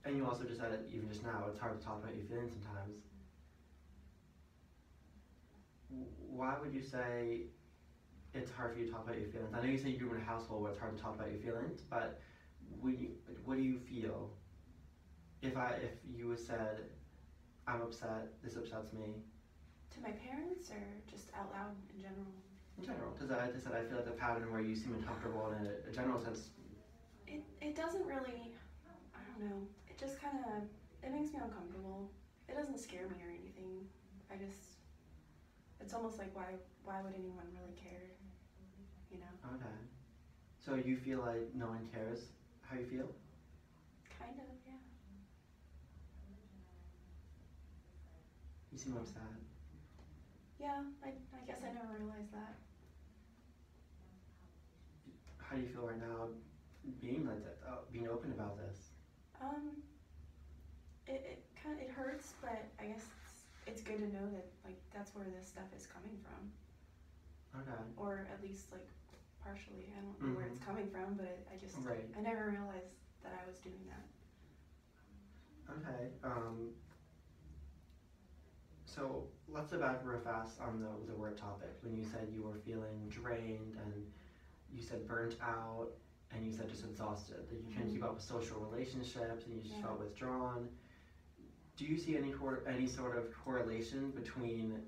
and you also just said it even just now, it's hard to talk about your feelings sometimes. Why would you say it's hard for you to talk about your feelings? I know you say you grew in a household where it's hard to talk about your feelings, but what do you feel if you said, I'm upset, this upsets me? To my parents or just out loud in general? In general, because I just said I feel like the pattern where you seem uncomfortable in a general sense. It doesn't really, I don't know, it just kind of, it makes me uncomfortable. It doesn't scare me or anything. It's almost like why would anyone really care, you know? Okay. So you feel like no one cares how you feel? Kind of, yeah. You seem upset. Yeah, I guess I never realized that. How do you feel right now being like that, being open about this? It hurts, but I guess it's good to know that like that's where this stuff is coming from. Okay. Or at least like partially. I don't know where it's coming from, but I never realized that I was doing that. Okay. So let's go back real fast on the word topic. When you said you were feeling drained and you said burnt out and you said just exhausted, that you couldn't keep up with social relationships and you just felt withdrawn. Do you see any sort of correlation between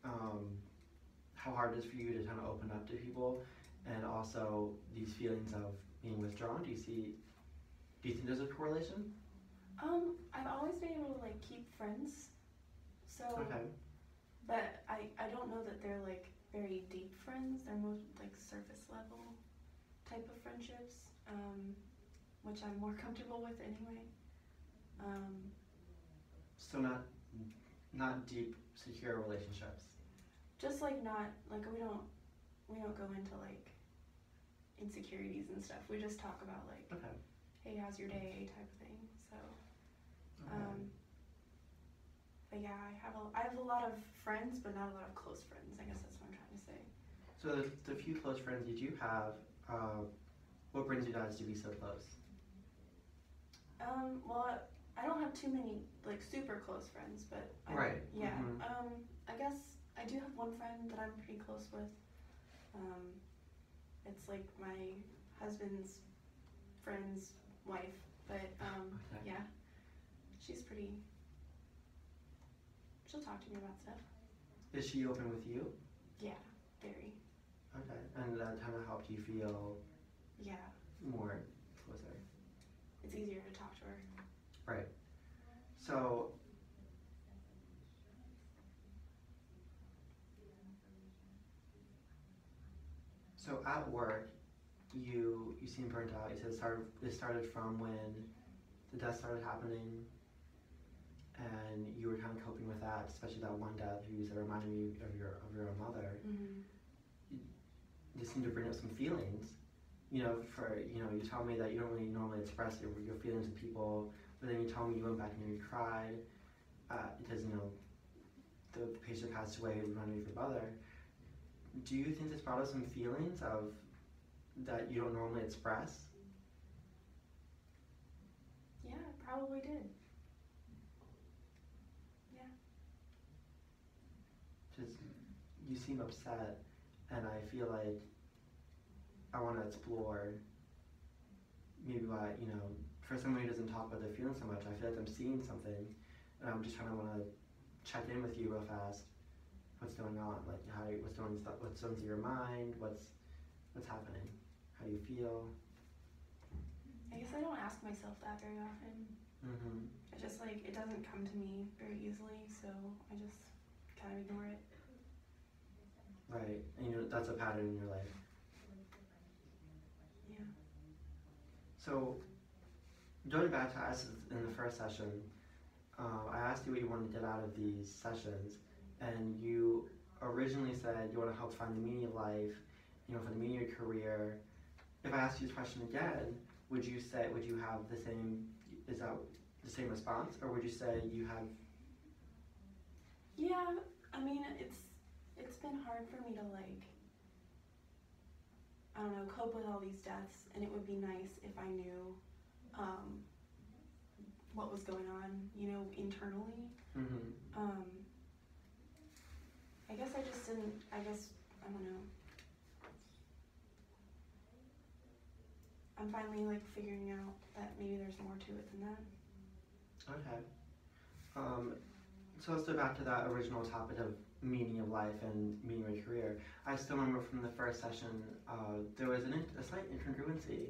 how hard it is for you to kind of open up to people and also these feelings of being withdrawn? Do you think there's a correlation? I've always been able to like keep friends. So, okay. But I don't know that they're like very deep friends. They're most like surface level type of friendships, which I'm more comfortable with anyway. So not deep, secure relationships. Just like not like we don't go into like insecurities and stuff. We just talk about like, hey, how's your day, type of thing. So, but yeah, I have a lot of friends, but not a lot of close friends. I guess that's what I'm trying to say. So the few close friends you do have, what brings you guys to be so close? Well, I don't have too many like super close friends, but yeah. I guess I do have one friend that I'm pretty close with. It's like my husband's friend's wife, but yeah, she's pretty. She'll talk to me about stuff. Is she open with you? Yeah, very. Okay, and that kind of helped you feel more closer. It's easier to talk to her. Right. So at work, you seem burnt out. You said it started from when the death started happening, and you were kind of coping with that, especially that one death who reminded you of your own mother. You seem to bring up some feelings. You tell me that you don't really normally express your feelings to people, but then you tell me you went back and you cried because the patient passed away who reminded you of your mother. Do you think this brought up some feelings of that you don't normally express? Yeah, it probably did. Yeah. Just you seem upset, and I feel like I want to explore maybe why, for someone who doesn't talk about their feelings so much, I feel like I'm seeing something, and I'm just trying to want to check in with you real fast. What's going on? Like what's going through your mind? What's happening? How do you feel? I guess I don't ask myself that very often. It just it doesn't come to me very easily, so I just kind of ignore it. Right, and that's a pattern in your life. Yeah. So, going back to us in the first session, I asked you what you wanted to get out of these sessions, and you originally said you want to help find the meaning of life, for the meaning of your career. If I asked you this question again, would you have the same, is that the same response, or would you say you have? Yeah, I mean, it's been hard for me to cope with all these deaths, and it would be nice if I knew what was going on, you know, internally. Mm-hmm. I guess I just didn't, I don't know. I'm finally like figuring out that maybe there's more to it than that. Okay. So let's go back to that original topic of meaning of life and meaning of your career. I still remember from the first session, there was a slight incongruency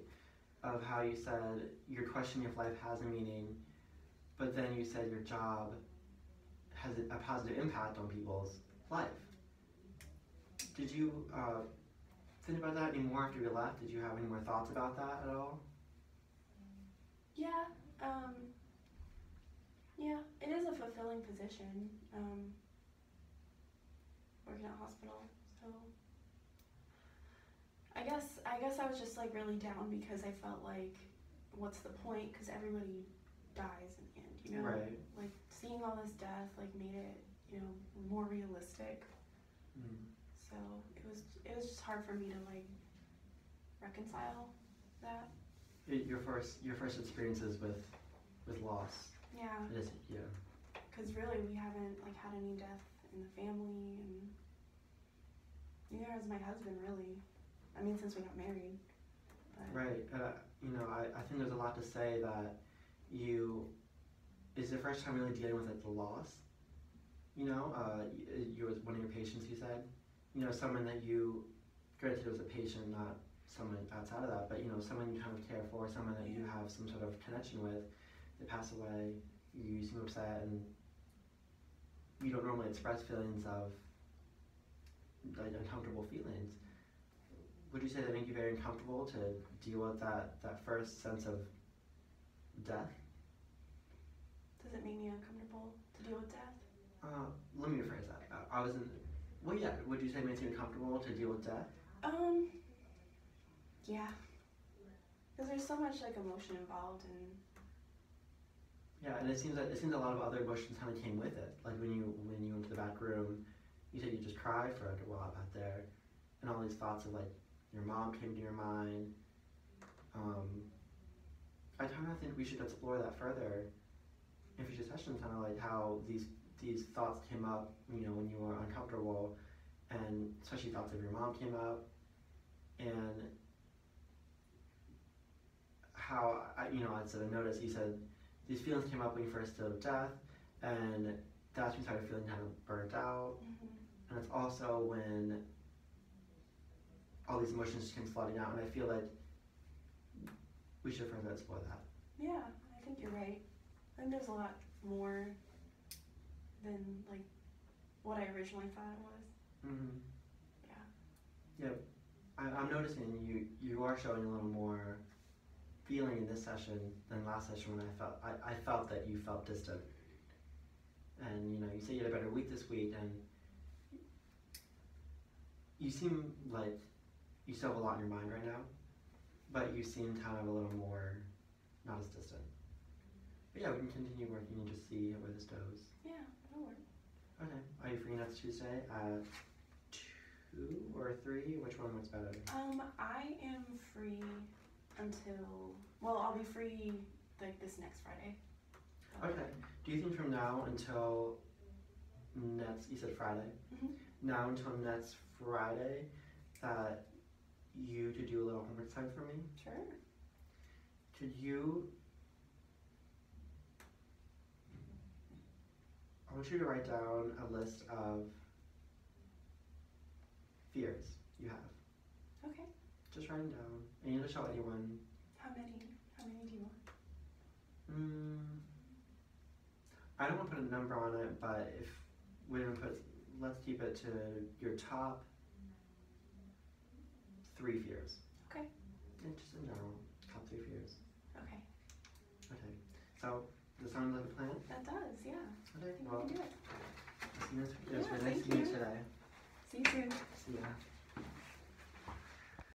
of how you said you're questioning if life has a meaning, but then you said your job has a positive impact on people's life. Did you think about that anymore after you left? Did you have any more thoughts about that at all? Yeah, yeah, it is a fulfilling position, working at a hospital, so I guess I was just like really down because I felt like, what's the point, because everybody dies in the end, you know? Right. Like, seeing all this death, like, made it, you know, more realistic. So it was just hard for me to like reconcile that. Your first experiences with loss. Yeah. It is, yeah. Because really we haven't like had any death in the family, and neither has my husband really. I mean, since we got married. But. Right. You know, I think there's a lot to say that it's the first time really dealing with like the loss. You know, you was one of your patients, you said. You know, someone that you, granted it was a patient, not someone outside of that, but you know, someone you kind of care for, someone that you have some sort of connection with, they pass away, you seem upset, and you don't normally express feelings of like uncomfortable feelings. Would you say that made you very uncomfortable to deal with that first sense of death? Does it make me uncomfortable to deal with death? Let me rephrase that. Well, yeah. Would you say it makes you uncomfortable to deal with death? Yeah. Because there's so much like emotion involved, and. Yeah, and it seems a lot of other emotions kind of came with it. Like when you went to the back room, you said you just cried for a while back there, and all these thoughts of like your mom came to your mind. I kind of think we should explore that further in future sessions, kind of like how these thoughts came up, you know, when you were uncomfortable, and especially thoughts of your mom came up, and how I sort of noticed you said these feelings came up when you first dealt with death, and that's when you started feeling kind of burnt out, and it's also when all these emotions just came flooding out, and I feel like we should further explore that. Yeah, I think you're right. I think there's a lot more than like what I originally thought it was. Yeah. Yeah, I'm noticing you are showing a little more feeling in this session than last session when I felt that you felt distant. And you know, you say you had a better week this week, and you seem like you still have a lot in your mind right now, but you seem kind of a little more not as distant. But yeah, we can continue working and just see where this goes. Yeah, that'll work. Okay. Are you free next Tuesday at 2 or 3? Which one works better? I am free until, well, I'll be free like this next Friday. Okay. Do you think from now until you said Friday? Now until next Friday that you could do a little homework time for me? Sure. Could you, I want you to write down a list of fears you have. Okay. Just write them down. And you don't show anyone. How many do you want? I don't want to put a number on it, but if we're going to let's keep it to your top 3 fears. Okay. Yeah, just in general, top 3 fears. Okay. Okay. So, does that sound like a plan? That does, yeah. Okay, I think well, we can do it. it was really nice Yeah, to meet you thank you. today. See you soon. See ya.